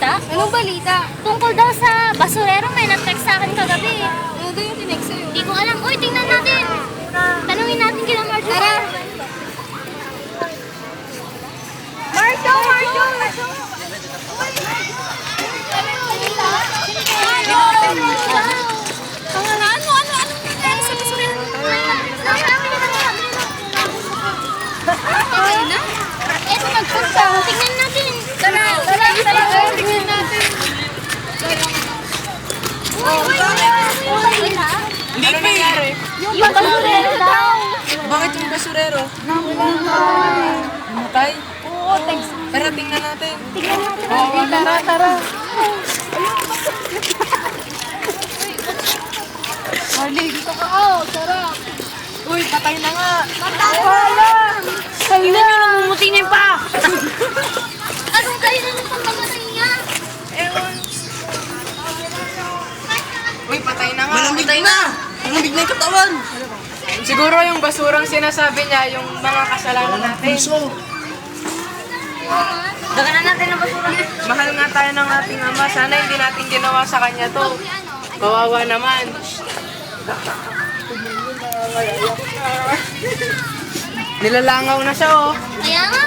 balita? Anong balita? Tungkol daw sa basurero, may nag-text sa akin kagabi. Ano daw yung tinext sa'yo? Hindi ko alam. Uy, tingnan natin. Tanungin natin kila Marjo. Tara! Marjo! Marjo! Pangalaan mo? Anong nangyari sa basurero? Okay na? Eto, nagpunta. Tingnan natin. Tara! Tingnan natin. Hindi pa nangyari. Yung basurero daw. Bakit yung basurero? Namatay? Oo, text. Tara, tingnan natin. Tingnan natin. Oo, tara. Marley, dito ka. Oh, sarap. Uy, patay na nga. Tingnan nyo, namumuti na yung pa. Anong kayo na nung pagkamatay niya? Ewan. Uy, patay na nga. Malamig na! Malamig na yung katawan! Siguro yung basurang sinasabi niya, yung mga kasalanan natin. Daganan natin ang basura. Mahal nga tayo ng ating ama. Sana hindi natin ginawa sa kanya to. Kawawa naman. Nilalangaw na siya, oh. Kaya nga.